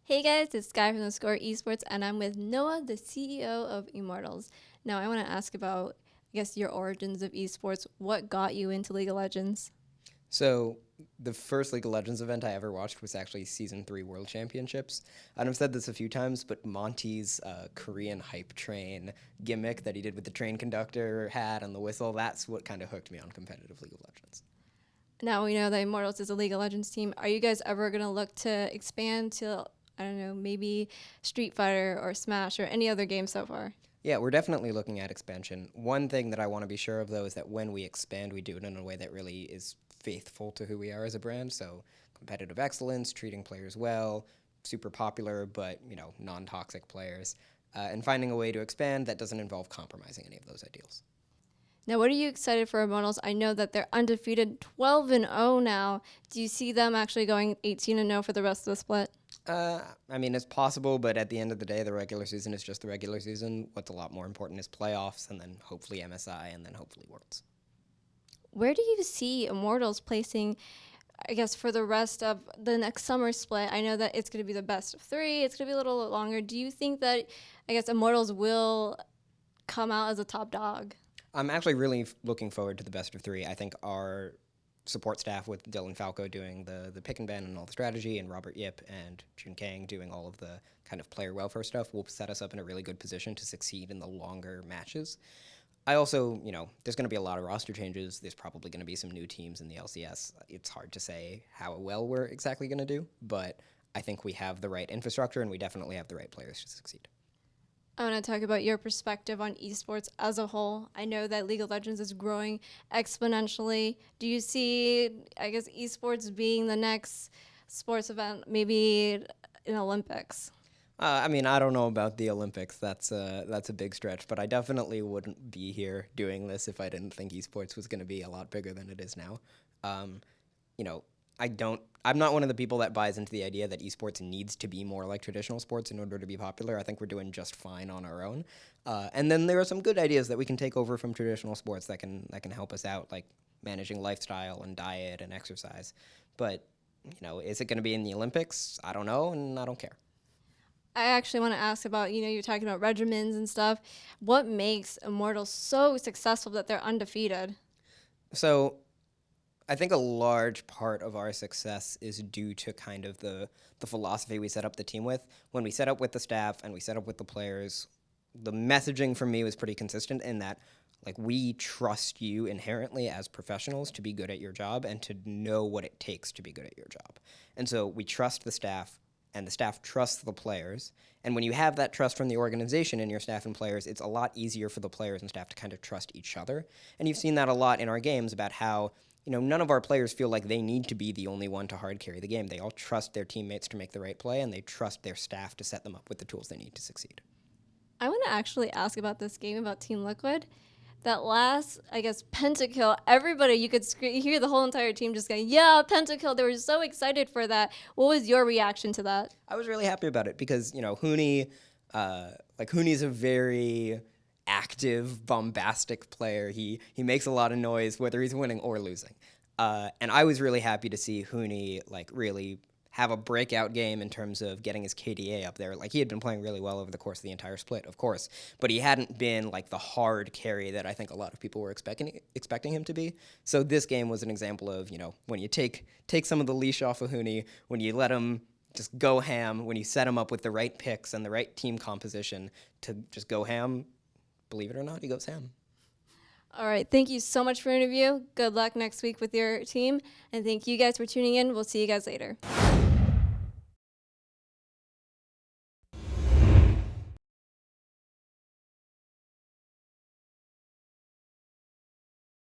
Hey guys, it's Sky from theScore eSports, and I'm with Noah, the CEO of Immortals. Now, I want to ask about, your origins of eSports. What got you into League of Legends? So the first League of Legends event I ever watched was actually Season 3 World Championships. And I've said this a few times, but Monty's Korean hype train gimmick that he did with the train conductor hat and the whistle, that's what kind of hooked me on competitive League of Legends. Now, we know that Immortals is a League of Legends team. Are you guys ever going to look to expand to, I don't know, maybe Street Fighter or Smash or any other game so far? Yeah, we're definitely looking at expansion. One thing that I want to be sure of, though, is that when we expand, we do it in a way that really is faithful to who we are as a brand. So competitive excellence, treating players well, super popular, but, non-toxic players, and finding a way to expand that doesn't involve compromising any of those ideals. Now, what are you excited for Immortals? I know that they're undefeated 12-0 now. Do you see them actually going 18-0 for the rest of the split? It's possible, but at the end of the day, the regular season is just the regular season. What's a lot more important is playoffs, and then hopefully MSI, and then hopefully Worlds. Where do you see Immortals placing, for the rest of the next summer split? I know that it's going to be the best of three. It's going to be a little longer. Do you think that, Immortals will come out as a top dog? I'm actually really looking forward to the best of three. I think our support staff with Dylan Falco doing the pick and ban and all the strategy, and Robert Yip and Jun Kang doing all of the kind of player welfare stuff will set us up in a really good position to succeed in the longer matches. I also, there's going to be a lot of roster changes. There's probably going to be some new teams in the LCS. It's hard to say how well we're exactly going to do, but I think we have the right infrastructure and we definitely have the right players to succeed. I want to talk about your perspective on esports as a whole. I know that League of Legends is growing exponentially. Do you see, esports being the next sports event, maybe in Olympics? I don't know about the Olympics. That's a big stretch, but I definitely wouldn't be here doing this if I didn't think esports was going to be a lot bigger than it is now. Um, you know, I'm not one of the people that buys into the idea that esports needs to be more like traditional sports in order to be popular. I think we're doing just fine on our own. And then there are some good ideas that we can take over from traditional sports that can help us out, like managing lifestyle and diet and exercise. But is it going to be in the Olympics? I don't know, and I don't care. I actually want to ask about, you're talking about regimens and stuff. What makes Immortals so successful that they're undefeated? So I think a large part of our success is due to kind of the philosophy we set up the team with. When we set up with the staff and we set up with the players, the messaging from me was pretty consistent in that, like, we trust you inherently as professionals to be good at your job and to know what it takes to be good at your job. And so we trust the staff, and the staff trusts the players. And when you have that trust from the organization and your staff and players, it's a lot easier for the players and staff to kind of trust each other. And you've seen that a lot in our games about how none of our players feel like they need to be the only one to hard carry the game. They all trust their teammates to make the right play, and they trust their staff to set them up with the tools they need to succeed. I want to actually ask about this game, about Team Liquid. That last, pentakill, everybody, you could hear the whole entire team just going, yeah, pentakill. They were so excited for that. What was your reaction to that? I was really happy about it because, Huni, Huni's a very active, bombastic player. He makes a lot of noise, whether he's winning or losing. And I was really happy to see Huni, really have a breakout game in terms of getting his KDA up there. Like, he had been playing really well over the course of the entire split, of course, but he hadn't been the hard carry that I think a lot of people were expecting him to be. So this game was an example of, when you take some of the leash off of Huni, when you let him just go ham, when you set him up with the right picks and the right team composition to just go ham, believe it or not, he goes ham. All right. Thank you so much for the interview. Good luck next week with your team. And thank you guys for tuning in. We'll see you guys later.